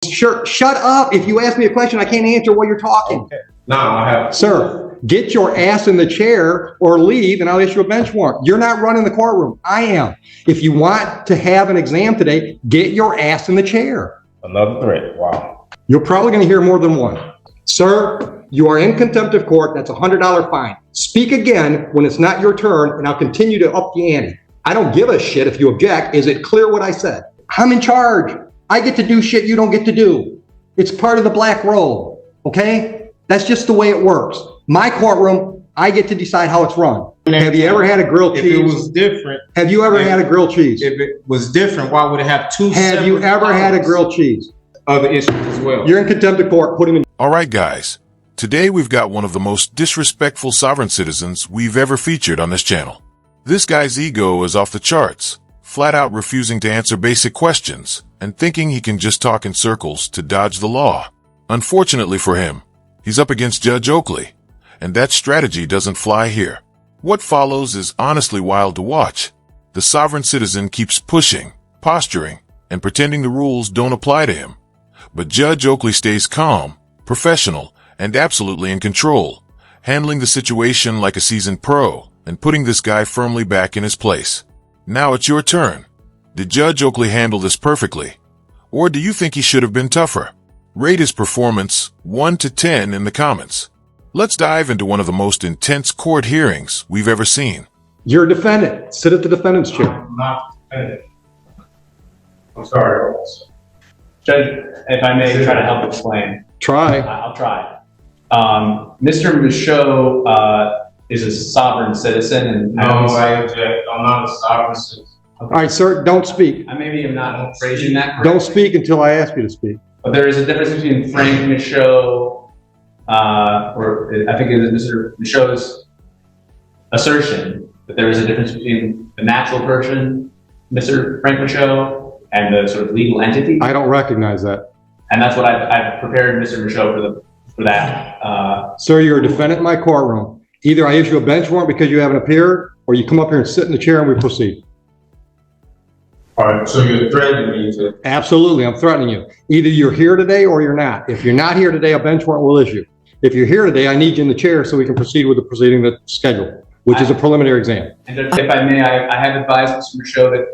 Sure, shut up. If you ask me a question, I can't answer while you're talking. Okay. Now I have. Sir, get your ass in the chair or leave and I'll issue a bench warrant. You're not running the courtroom. I am. If you want to have an exam today, get your ass in the chair. Another threat. Wow. You're probably going to hear more than one. Sir, you are in contempt of court. That's a $100 fine. Speak again when it's not your turn and I'll continue to up the ante. I don't give a shit if you object. Is it clear what I said? I'm in charge. I get to do shit you don't get to do. It's part of the black robe, okay? That's just the way it works. My courtroom, I get to decide how it's run. Have you ever had a grilled cheese? If it was different. Have you ever had a grilled cheese? If it was different, why would it have two Have you ever had a grilled cheese? Other issues as well. You're in contempt of court. Put him in. All right, guys. Today we've got one of the most disrespectful sovereign citizens we've ever featured on this channel. This guy's ego is off the charts, flat out refusing to answer basic questions and thinking he can just talk in circles to dodge the law. Unfortunately for him, he's up against Judge Oakley, and that strategy doesn't fly here. What follows is honestly wild to watch. The sovereign citizen keeps pushing, posturing, and pretending the rules don't apply to him. But Judge Oakley stays calm, professional, and absolutely in control, handling the situation like a seasoned pro and putting this guy firmly back in his place. Now it's your turn. Did Judge Oakley handle this perfectly? Or do you think he should have been tougher? Rate his performance 1 to 10 in the comments. Let's dive into one of the most intense court hearings we've ever seen. You're a defendant. Sit at the defendant's chair. I'm not defendant. I'm sorry. Judge, if I may try to help explain. Try. I'll try. Mr. Michaud is a sovereign citizen, and No, I object. I'm not a sovereign citizen. All right, sir, don't speak. I maybe am not phrasing that correctly. Don't speak until I ask you to speak. But there is a difference between Frank Michaud, or I think it is Mr. Michaud's assertion that there is a difference between the natural person, Mr. Frank Michaud, and the sort of legal entity. I don't recognize that. And that's what I've prepared Mr. Michaud for that. Sir, you're a defendant in my courtroom. Either I issue a bench warrant because you haven't appeared, or you come up here and sit in the chair and we proceed. All right, so you're threatening me to. Absolutely, I'm threatening you. Either you're here today or you're not. If you're not here today, a bench warrant will issue. If you're here today, I need you in the chair so we can proceed with the proceeding that's scheduled, which is a preliminary exam. And if I may, I have advised Mr. Michaud that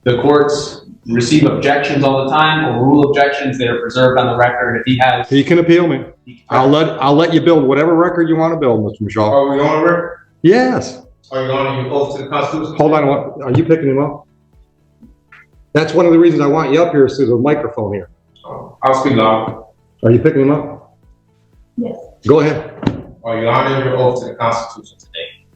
the courts receive objections all the time, or rule objections that are preserved on the record. If he has, He can appeal me. I'll let you build whatever record you want to build, Mr. Michaud. Are we on the record? Yes. Are you on your oath to the Constitution? Hold on. What, are you picking him up? That's one of the reasons I want you up here is through the microphone here. I'll speak loud. Are you picking him up? Yes. Go ahead. Are you honoring your oath to the Constitution today?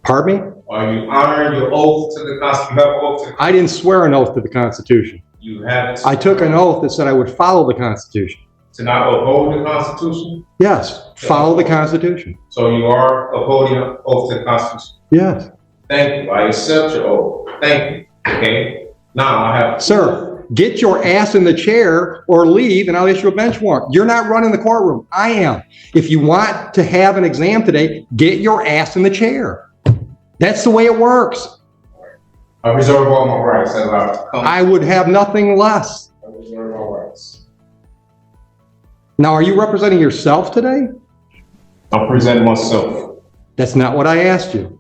Pardon me? Are you honoring your oath to the Constitution? You have an oath to the I didn't swear an oath to the Constitution. You haven't. I took an oath that said I would follow the Constitution. To not uphold the Constitution? Yes, follow the Constitution. So you are upholding an oath to the Constitution? Yes. Thank you. I accept your oath. Thank you. Okay? Now I have. Sir, get your ass in the chair or leave and I'll issue a bench warrant. You're not running the courtroom. I am. If you want to have an exam today, get your ass in the chair. That's the way it works. I reserve all my rights as I come. I would have nothing less. I reserve all rights. Now, are you representing yourself today? I'm presenting myself. That's not what I asked you.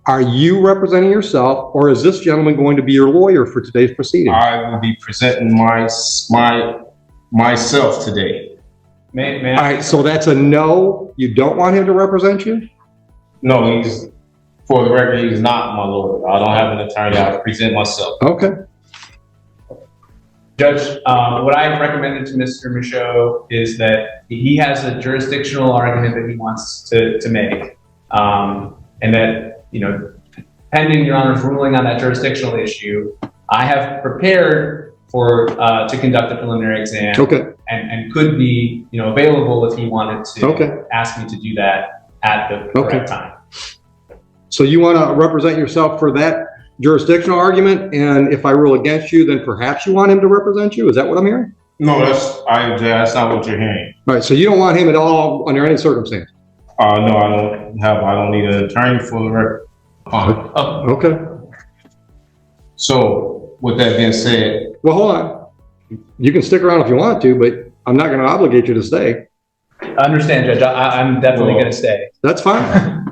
Are you representing yourself, or is this gentleman going to be your lawyer for today's proceeding? I will be presenting myself today. may All I? right, so that's a no. You don't want him to represent you? No, for the record, he's not my lawyer. I don't have an attorney. I present myself. Okay. Judge, what I recommended to Mr. Michaud is that he has a jurisdictional argument that he wants to make, and that, pending Your Honor's ruling on that jurisdictional issue, I have prepared to conduct a preliminary exam. Okay. And could be, available if he wanted to ask me to do that at the correct time. So you want to represent yourself for that jurisdictional argument, and if I rule against you, then perhaps you want him to represent you? Is that what I'm hearing? No, that's not what you're hearing. All right, so you don't want him at all under any circumstance? No, I don't need an attorney for the record. Okay. So with that being said, Well, hold on. You can stick around if you want to, but I'm not going to obligate you to stay. I understand, Judge. I'm definitely going to stay. That's fine.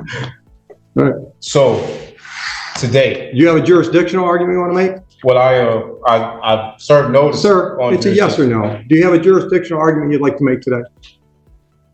All right. So today, You have a jurisdictional argument you want to make? what I served notice. Sir, on it's a yes or no. Do you have a jurisdictional argument you'd like to make today?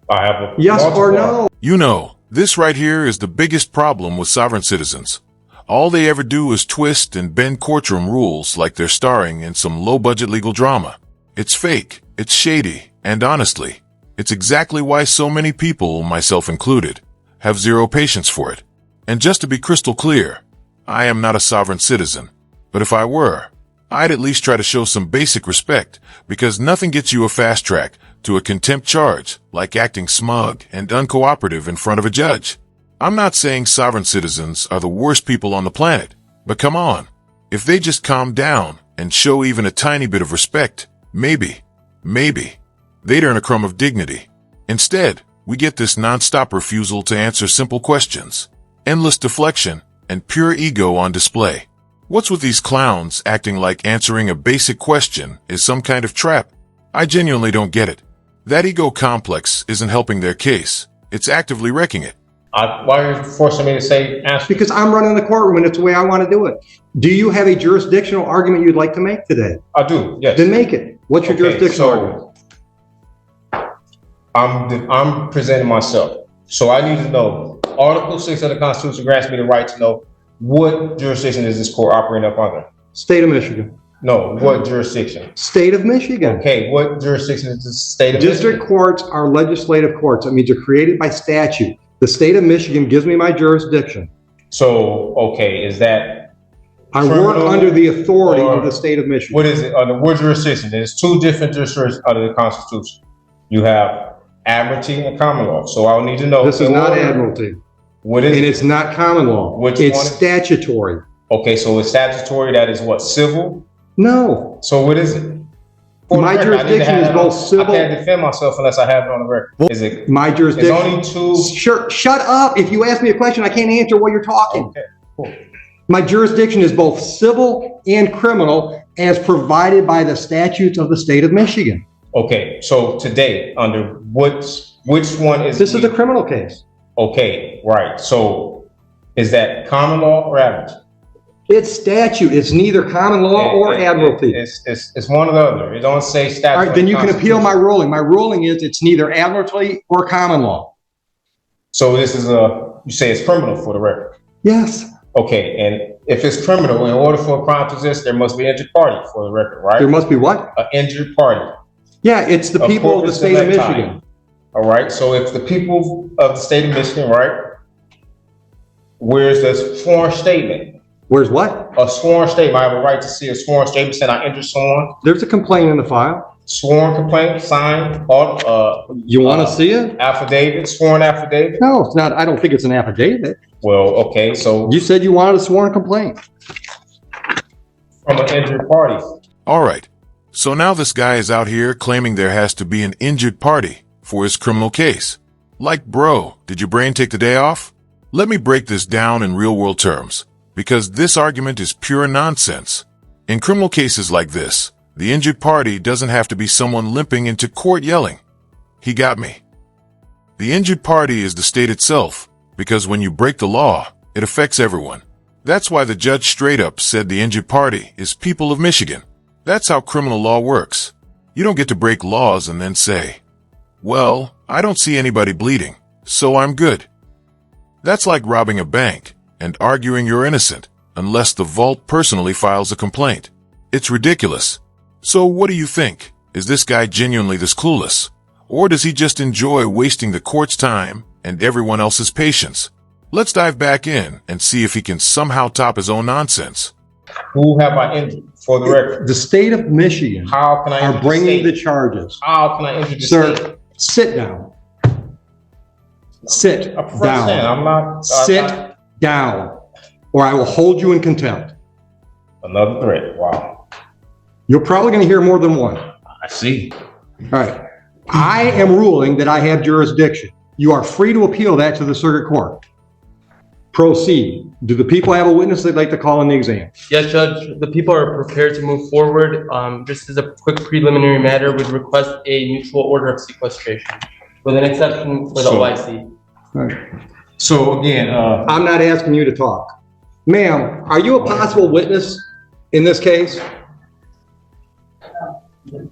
I have a Yes or multiple- no? You know, this right here is the biggest problem with sovereign citizens. All they ever do is twist and bend courtroom rules like they're starring in some low-budget legal drama. It's fake, it's shady, and honestly, it's exactly why so many people, myself included, have zero patience for it. And just to be crystal clear, I am not a sovereign citizen. But if I were, I'd at least try to show some basic respect, because nothing gets you a fast track to a contempt charge like acting smug and uncooperative in front of a judge. I'm not saying sovereign citizens are the worst people on the planet, but come on. If they just calm down and show even a tiny bit of respect, maybe, they'd earn a crumb of dignity. Instead, we get this non-stop refusal to answer simple questions, endless deflection, and pure ego on display. What's with these clowns acting like answering a basic question is some kind of trap? I genuinely don't get it. That ego complex isn't helping their case. It's actively wrecking it. Why are you forcing me to say answer? Because I'm running the courtroom and it's the way I want to do it. Do you have a jurisdictional argument you'd like to make today? I do, yes. Then make it. What's your jurisdictional argument? I'm presenting myself. So I need to know, Article 6 of the Constitution grants me the right to know what jurisdiction is this court operating up under? State of Michigan. No, what jurisdiction? State of Michigan. Okay, what jurisdiction is the state of District Michigan? courts are legislative courts. That means they're created by statute. The state of Michigan gives me my jurisdiction. So, okay, is that, I work Criminal under the authority or of the state of Michigan. what is it, under what jurisdiction? There's two different jurisdictions under the Constitution. You have admiralty and common law. So I'll need to know. This is not admiralty, What is and it? it's not common law. Which It's one? statutory. Okay, so it's statutory, that is what, civil? No, So what is it? For the My record, I need to jurisdiction have is it both on- civil- I can't defend myself unless I have it on the record. Is it, my it's jurisdiction. only two? Sure, shut up. If you ask me a question, I can't answer while you're talking. Okay, cool. My jurisdiction is both civil and criminal as provided by the statutes of the state of Michigan. Okay, so today, under which one is? This is a criminal case. Okay, right, so is that common law or admiralty? It's statute. It's neither common law or admiralty. It's one or the other. It don't say statute. All right, then you can appeal my ruling. My ruling is it's neither admiralty or common law. So this is you say it's criminal for the record. Yes, Okay, and if it's criminal, in order for a crime to exist, there must be an injured party for the record, there right? must be what? An injured party. Yeah, it's the A people of the corpus state of electi. Michigan. All right, so if the people of the state of Michigan, right? Where's the sworn statement? Where's what? A sworn statement. I have a right to see a sworn statement saying I injured someone. There's a complaint in the file. Sworn complaint, signed, You want to see it? affidavit, sworn affidavit. No, it's not. I don't think it's an affidavit. Well, okay, so You said you wanted a sworn complaint. from an injured party. All right, so now this guy is out here claiming there has to be an injured party for his criminal case. Like, bro, did your brain take the day off? Let me break this down in real-world terms, because this argument is pure nonsense. In criminal cases like this, the injured party doesn't have to be someone limping into court yelling, "He got me." The injured party is the state itself, because when you break the law, it affects everyone. That's why the judge straight up said the injured party is people of Michigan. That's how criminal law works. You don't get to break laws and then say, "Well, I don't see anybody bleeding, so I'm good." That's like robbing a bank and arguing you're innocent unless the vault personally files a complaint. It's ridiculous. So what do you think? Is this guy genuinely this clueless? Or does he just enjoy wasting the court's time and everyone else's patience? Let's dive back in and see if he can somehow top his own nonsense. Who have I injured for the record? The state of Michigan How can I are injure bringing the the state? charges. How can I injure the Sir, state? sit down. Sit I'm saying, down. I'm not. Sit down, or I will hold you in contempt. Another threat. Wow. You're probably going to hear more than one. All I see. right. I am ruling that I have jurisdiction. You are free to appeal that to the circuit court. Proceed. Do the people have a witness they'd like to call in the exam? Yes, Judge. The people are prepared to move forward. Just as a quick preliminary matter, we'd request a mutual order of sequestration with an exception for the OIC. All right. So again, I'm not asking you to talk. Ma'am, are you a possible witness in this case?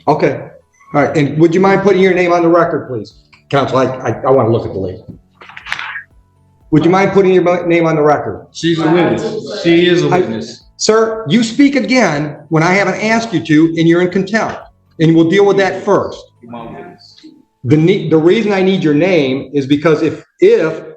Okay. All right. And would you mind putting your name on the record, please? Counsel, I want to look at the lady. Would you mind putting your name on the record? she's a witness. She is a witness. Sir, you speak again when I haven't asked you to, and you're in contempt. And we'll deal with that first. The reason I need your name is because if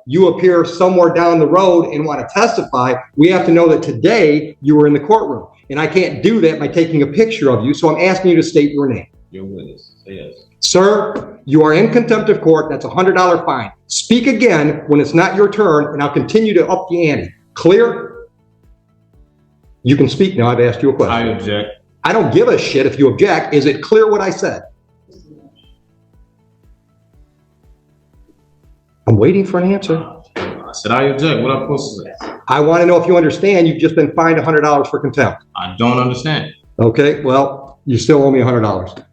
you appear somewhere down the road and want to testify, we have to know that today you were in the courtroom. And I can't do that by taking a picture of you, so I'm asking you to state your name. Your witness. Yes. Sir, you are in contempt of court. That's a $100 fine. Speak again when it's not your turn, and I'll continue to up the ante. Clear? You can speak now. I've asked you a question. I object. I don't give a shit if you object. Is it clear what I said? I'm waiting for an answer. I said I object. What am I supposed to say? I want to know if you understand you've just been fined $100 for contempt. I don't understand. Okay, well, you still owe me $100.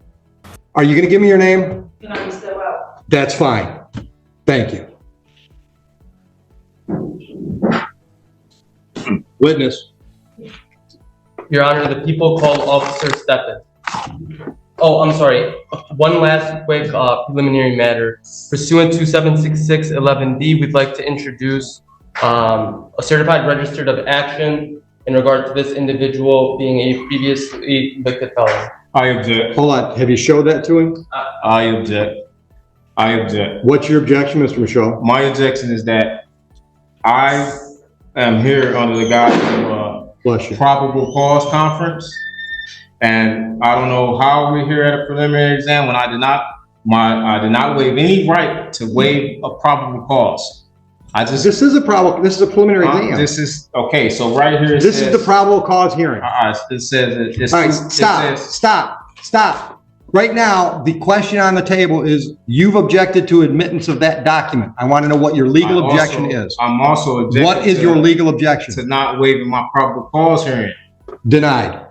Are you going to give me your name? That's fine. Thank you. Witness. Your Honor, the people called Officer Steppen. Oh, I'm sorry. One last quick preliminary matter. Pursuant to 76611D, we'd like to introduce a certified registered of action in regard to this individual being a previously convicted felon. I object. Hold on. Have you showed that to him? I object. I object. What's your objection, Mr. Michaud? My objection is that I am here under the guise of Bless you. probable cause conference, and I don't know how we're here at a preliminary exam when I did not waive any right to waive a probable cause. This is a preliminary exam. This is okay. So right here, This is the probable cause hearing. It says. All right, stop. Right now, the question on the table is you've objected to admittance of that document. I want to know what your legal objection is. I'm also objecting. What is your legal objection? To not waiving my probable cause hearing. Denied.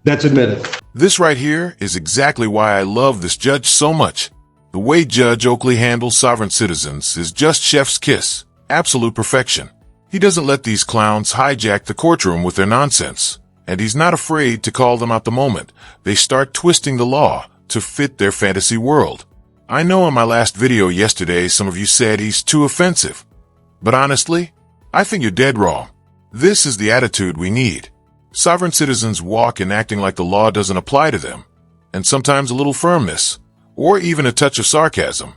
That's admitted. This right here is exactly why I love this judge so much. The way Judge Oakley handles sovereign citizens is just chef's kiss, absolute perfection. He doesn't let these clowns hijack the courtroom with their nonsense, and he's not afraid to call them out the moment they start twisting the law to fit their fantasy world. I know in my last video yesterday some of you said he's too offensive, but honestly, I think you're dead wrong. This is the attitude we need. Sovereign citizens walk in acting like the law doesn't apply to them, and sometimes a little firmness, or even a touch of sarcasm,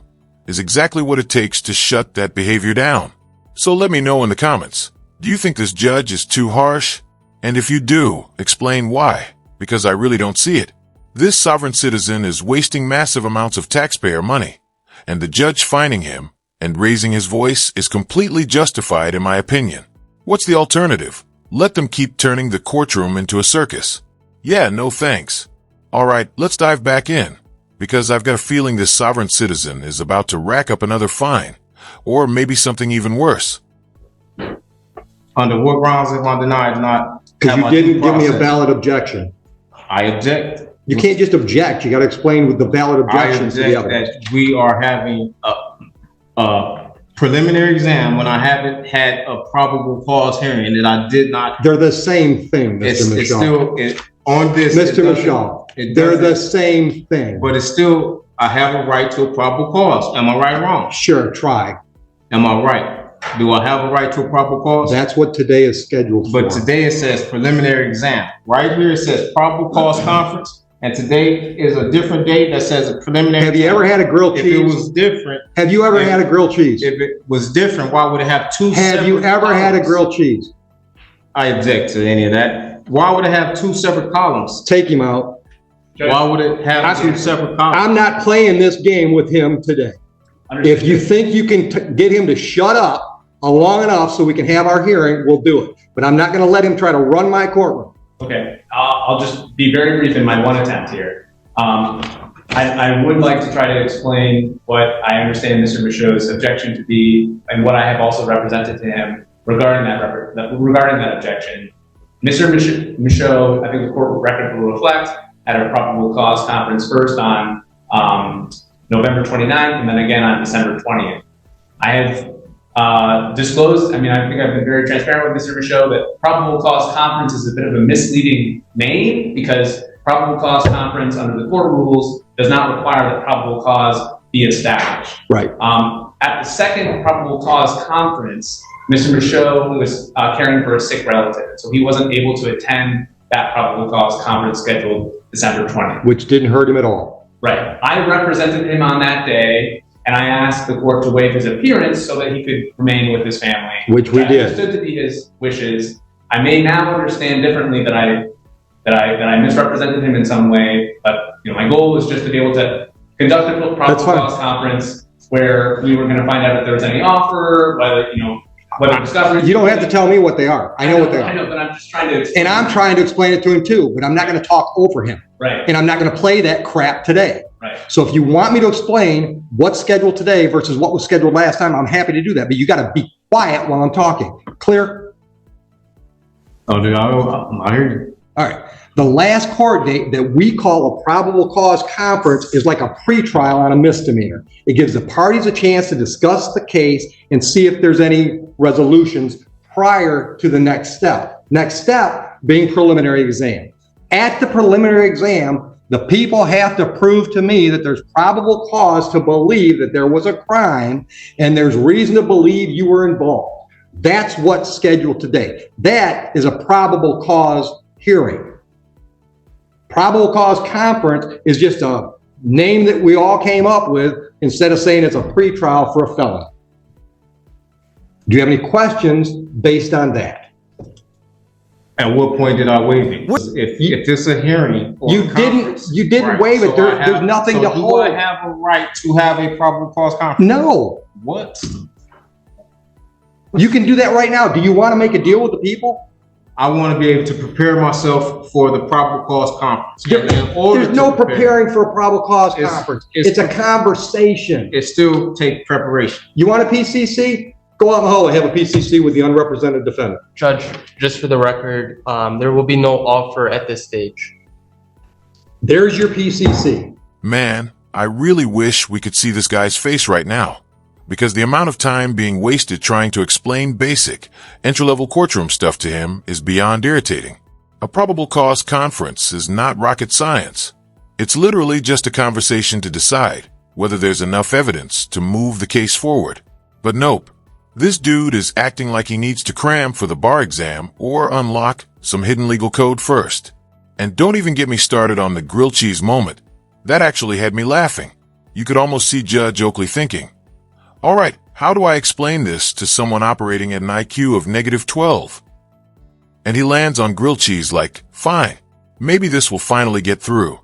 is exactly what it takes to shut that behavior down. So let me know in the comments, do you think this judge is too harsh? And if you do, explain why, because I really don't see it. This sovereign citizen is wasting massive amounts of taxpayer money, and the judge fining him and raising his voice is completely justified in my opinion. What's the alternative? Let them keep turning the courtroom into a circus. Yeah, no thanks. All right, let's dive back in, because I've got a feeling this sovereign citizen is about to rack up another fine, or maybe something even worse. Under what grounds am I denied not? Because you didn't give me a valid objection. I object. You can't just object. You got to explain with the valid objections to the evidence. That we are having a preliminary exam when I haven't had a probable cause hearing that I did not. They're the same thing, Mr. Michaud. On this, Mr. Michaud, they're the same thing. But it's still, I have a right to a probable cause. Am I right or wrong? Sure, try. Am I right? Do I have a right to a probable cause? That's what today is scheduled for. But today it says preliminary exam. Right here it says probable cause conference. And today is a different date that says a preliminary. Have you ever had a grilled cheese? If it was different. Have you ever had a grilled cheese? If it was different, why would it have two separate Have you ever had a grilled cheese? I object to any of that. Why would it have two separate columns? Take him out. Why would it have two separate columns? I'm not playing this game with him today. If you think you can get him to shut up long enough so we can have our hearing, we'll do it. But I'm not going to let him try to run my courtroom. Okay, I'll just be very brief in my one attempt here. I would like to try to explain what I understand Mr. Michaud's objection to be, and what I have also represented to him regarding that objection. Mr. Michaud, I think the court record will reflect, at a probable cause conference first on November 29th and then again on December 20th. I have disclosed, I think I've been very transparent with Mr. Michaud that probable cause conference is a bit of a misleading name because probable cause conference under the court rules does not require that probable cause be established. Right. At the second probable cause conference, Mr. Michaud was caring for a sick relative, so he wasn't able to attend that probable cause conference scheduled December 20th. Which didn't hurt him at all. Right. I represented him on that day, and I asked the court to waive his appearance so that he could remain with his family. Which we did. I understood to be his wishes. I may now understand differently that I misrepresented him in some way, but my goal was just to be able to conduct a probable cause conference where we were going to find out if there was any offer, whether discovery. You don't have to tell me what they are. I know what they are. I know, but I'm just trying to explain. And I'm trying to explain it to him too, but I'm not going to talk over him. Right. And I'm not going to play that crap today. Right. So if you want me to explain what's scheduled today versus what was scheduled last time, I'm happy to do that. But you got to be quiet while I'm talking. Clear? Oh, dude, I hear you. All right. The last court date that we call a probable cause conference is like a pretrial on a misdemeanor. It gives the parties a chance to discuss the case and see if there's any resolutions prior to the next step. Next step being preliminary exam. At the preliminary exam, the people have to prove to me that there's probable cause to believe that there was a crime and there's reason to believe you were involved. That's what's scheduled today. That is a probable cause hearing. Probable cause conference is just a name that we all came up with instead of saying it's a pretrial for a felony. Do you have any questions based on that? At what point did I waive it? If this is a hearing, or You didn't right, waive it. so There's nothing to hold. Do I have a right to have a probable cause conference? No. What? You can do that right now. Do you want to make a deal with the people? I want to be able to prepare myself for the probable cause conference. There's no preparing for a probable cause conference. It's a conversation. It still takes preparation. You want a PCC? Go out in the hall and have a PCC with the unrepresented defendant. Judge, just for the record, there will be no offer at this stage. There's your PCC. Man, I really wish we could see this guy's face right now, because the amount of time being wasted trying to explain basic, entry-level courtroom stuff to him is beyond irritating. A probable cause conference is not rocket science. It's literally just a conversation to decide whether there's enough evidence to move the case forward. But nope, this dude is acting like he needs to cram for the bar exam or unlock some hidden legal code first. And don't even get me started on the grilled cheese moment. That actually had me laughing. You could almost see Judge Oakley thinking, all right, how do I explain this to someone operating at an IQ of -12? And he lands on grilled cheese like, fine, maybe this will finally get through.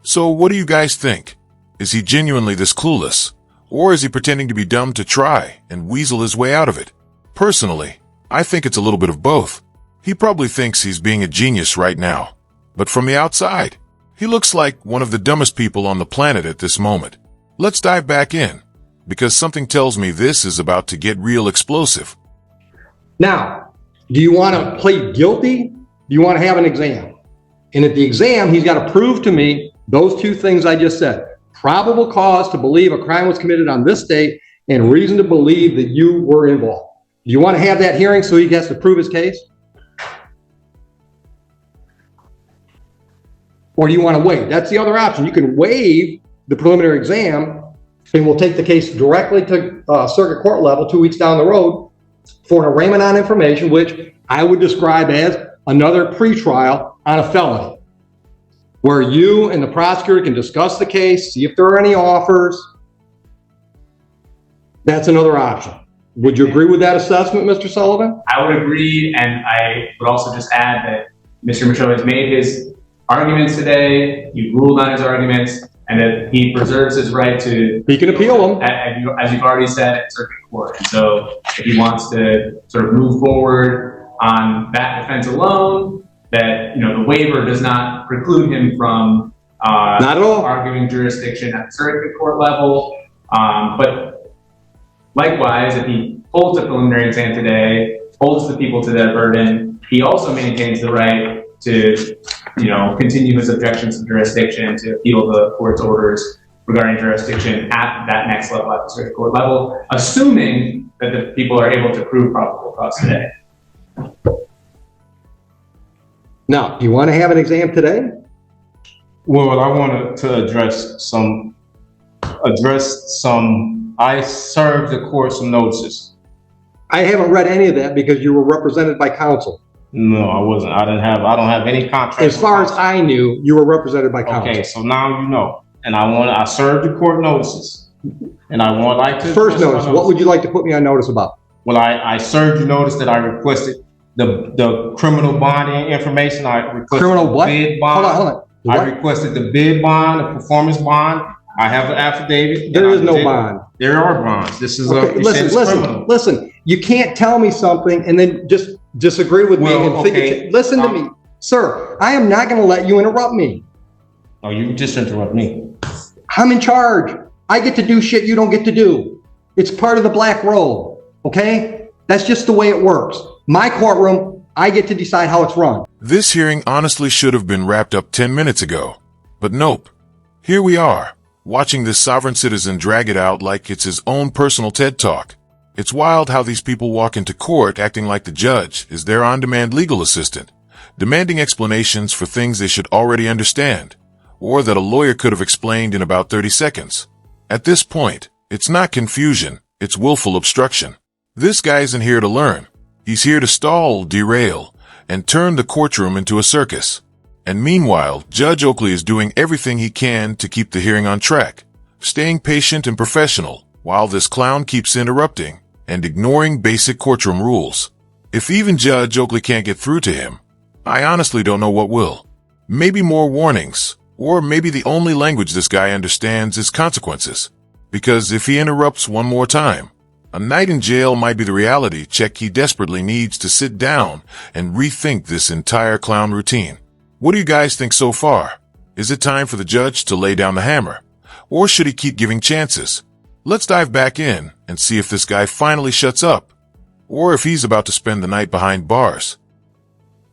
So what do you guys think? Is he genuinely this clueless? Or is he pretending to be dumb to try and weasel his way out of it? Personally, I think it's a little bit of both. He probably thinks he's being a genius right now. But from the outside, he looks like one of the dumbest people on the planet at this moment. Let's dive back in, because something tells me this is about to get real explosive. Now, do you want to plead guilty? Do you want to have an exam? And at the exam, he's got to prove to me those two things I just said. Probable cause to believe a crime was committed on this date and reason to believe that you were involved. Do you want to have that hearing so he has to prove his case? Or do you want to waive? That's the other option. You can waive the preliminary exam and we'll take the case directly to circuit court level 2 weeks down the road for an arraignment on information, which I would describe as another pretrial on a felony, where you and the prosecutor can discuss the case, see if there are any offers. That's another option. Would you agree with that assessment, Mr. Sullivan? I would agree, and I would also just add that Mr. Michaud has made his arguments today, you ruled on his arguments, and that he preserves his right to— He can appeal them. As you've already said, at circuit court. And so if he wants to sort of move forward on that defense alone, that, the waiver does not preclude him from not at all arguing jurisdiction at the circuit court level. But likewise, if he holds a preliminary exam today holds the people to that burden. He also maintains the right to, continue his objections to jurisdiction, to appeal the court's orders regarding jurisdiction at that next level, at the circuit court level, assuming that the people are able to prove probable cause today. Now, do you want to have an exam today? Well, I wanted to address some, I served the court some notices. I haven't read any of that because you were represented by counsel. No, I wasn't. I don't have any contract. As far as I knew, you were represented by counsel. Okay, so now you know. And I served the court notices. And I would like to. First notice, what would you like to put me on notice about? Well, I served you notice that I requested the criminal bonding information. I requested Criminal what? bid bond. Hold on. I What? requested the bid bond, the performance bond. I have an affidavit. There is no bond. There are bonds. This is Okay, listen. You can't tell me something and then just disagree with me and think it's, listen to me. Sir, I am not going to let you interrupt me. Oh, you just interrupt me. I'm in charge. I get to do shit you don't get to do. It's part of the black robe, okay? That's just the way it works. My courtroom, I get to decide how it's run. This hearing honestly should have been wrapped up 10 minutes ago. But nope. Here we are, watching this sovereign citizen drag it out like it's his own personal TED Talk. It's wild how these people walk into court acting like the judge is their on-demand legal assistant, demanding explanations for things they should already understand, or that a lawyer could have explained in about 30 seconds. At this point, it's not confusion, it's willful obstruction. This guy isn't here to learn. He's here to stall, derail, and turn the courtroom into a circus. And meanwhile, Judge Oakley is doing everything he can to keep the hearing on track, staying patient and professional, while this clown keeps interrupting and ignoring basic courtroom rules. If even Judge Oakley can't get through to him, I honestly don't know what will. Maybe more warnings, or maybe the only language this guy understands is consequences. Because if he interrupts one more time, a night in jail might be the reality check he desperately needs to sit down and rethink this entire clown routine. What do you guys think so far? Is it time for the judge to lay down the hammer? Or should he keep giving chances? Let's dive back in and see if this guy finally shuts up, or if he's about to spend the night behind bars.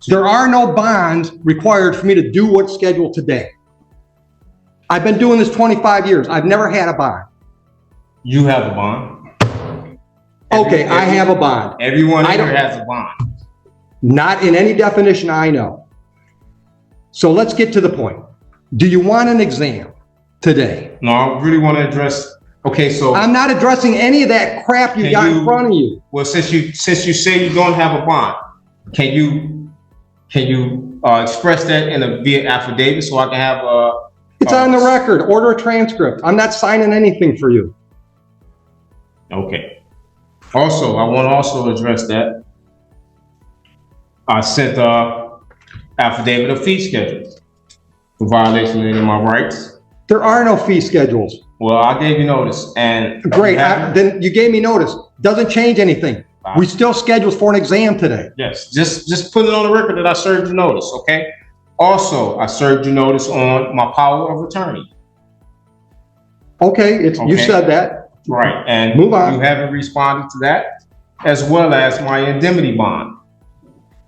There are no bonds required for me to do what's scheduled today. I've been doing this 25 years. I've never had a bond. You have a bond. Okay, I have a bond. Everyone here has a bond. Not in any definition I know. So let's get to the point. Do you want an exam today? No, I really want to address. Okay, so I'm not addressing any of that crap you got in front of you. Well, since you say you don't have a bond, can you express that in a via affidavit so I can have a? It's on the record. Order a transcript. I'm not signing anything for you. Okay. Also, I want to also address that. I sent affidavit of fee schedule for violation of any of my rights. There are no fee schedules. Well, I gave you notice, and great. Then you gave me notice. Doesn't change anything. We still scheduled for an exam today. Yes, just put it on the record that I served you notice. Okay. Also, I served you notice on my power of attorney. Okay, you said that. Right, and move on. You haven't responded to that, as well as my indemnity bond,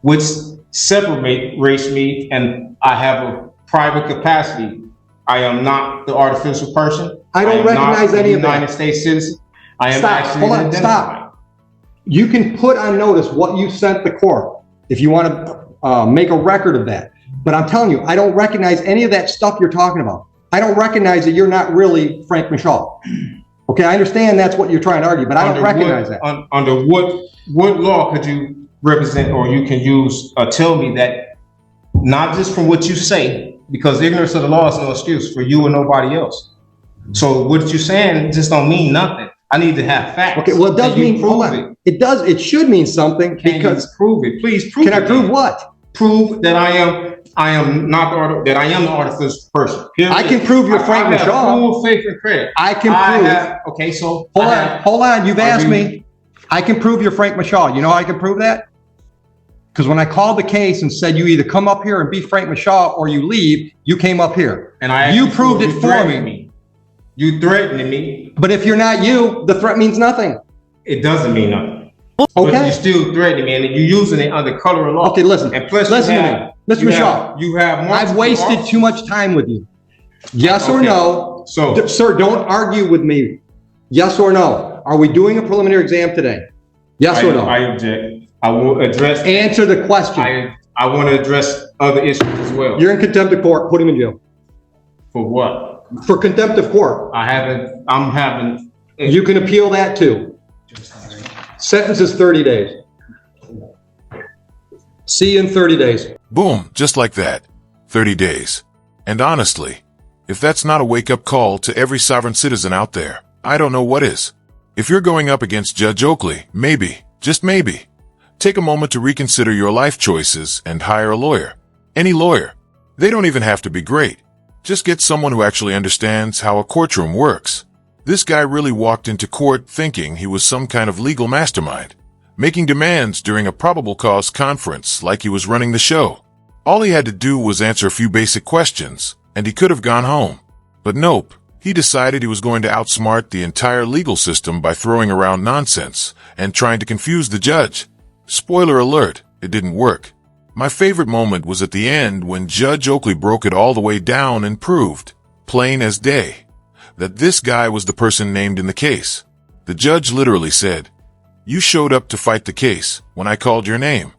which separates me, and I have a private capacity. I am not the artificial person. I don't recognize any of that. United States citizen. I am actually hold on, stop. You can put on notice what you sent the court if you want to make a record of that. But I'm telling you, I don't recognize any of that stuff you're talking about. I don't recognize that you're not really Frank Michaud. Okay, I understand that's what you're trying to argue, but I don't recognize that. Under what law could you represent, or you can use, tell me that, not just from what you say, because ignorance of the law is no excuse for you or nobody else. So what you're saying just don't mean nothing. I need to have facts. Okay, well, it does mean, hold on. It should mean something because. Prove it, please prove it. Can I prove what? Prove that I am the artificial person. I can prove you're Frank Michaud. I have full faith and credit. I can prove. Okay, so hold on. You've asked me. I can prove you're Frank Michaud. You know how I can prove that? Because when I called the case and said you either come up here and be Frank Michaud or you leave, you came up here. And you proved it for me. You threatened me. But if you're not you, the threat means nothing. It doesn't mean nothing. But Okay. you're still threatening me, and you're using it under color of law. Okay, listen. And plus, Listen you to have, me. Mr. Michaud, you have I've multiple wasted officers. too much time with you. Yes or Okay. no? So- Sir, don't argue with me. Yes or no? Are we doing a preliminary exam today? Yes or no? I object. I will address. Answer the question. I want to address other issues as well. You're in contempt of court. Put him in jail. For what? For contempt of court. I'm having. You can appeal that too. Sentence is 30 days. See you in 30 days. Boom, just like that. 30 days. And honestly, if that's not a wake-up call to every sovereign citizen out there, I don't know what is. If you're going up against Judge Oakley, maybe, just maybe, take a moment to reconsider your life choices and hire a lawyer. Any lawyer. They don't even have to be great. Just get someone who actually understands how a courtroom works. This guy really walked into court thinking he was some kind of legal mastermind, making demands during a probable cause conference like he was running the show. All he had to do was answer a few basic questions, and he could have gone home. But nope, he decided he was going to outsmart the entire legal system by throwing around nonsense and trying to confuse the judge. Spoiler alert, it didn't work. My favorite moment was at the end when Judge Oakley broke it all the way down and proved, plain as day, that this guy was the person named in the case. The judge literally said, "You showed up to fight the case when I called your name."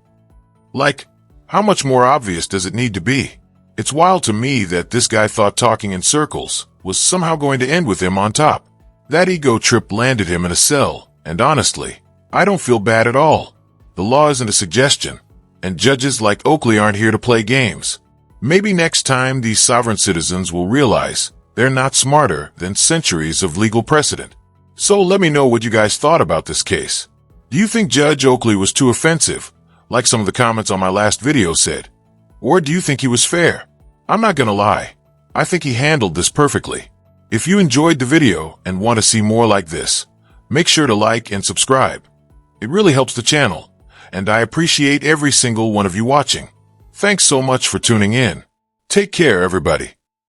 Like, how much more obvious does it need to be? It's wild to me that this guy thought talking in circles was somehow going to end with him on top. That ego trip landed him in a cell, and honestly, I don't feel bad at all. The law isn't a suggestion, and judges like Oakley aren't here to play games. Maybe next time these sovereign citizens will realize they're not smarter than centuries of legal precedent. So let me know what you guys thought about this case. Do you think Judge Oakley was too offensive, like some of the comments on my last video said? Or do you think he was fair? I'm not gonna lie, I think he handled this perfectly. If you enjoyed the video and want to see more like this, make sure to like and subscribe. It really helps the channel, and I appreciate every single one of you watching. Thanks so much for tuning in. Take care, everybody.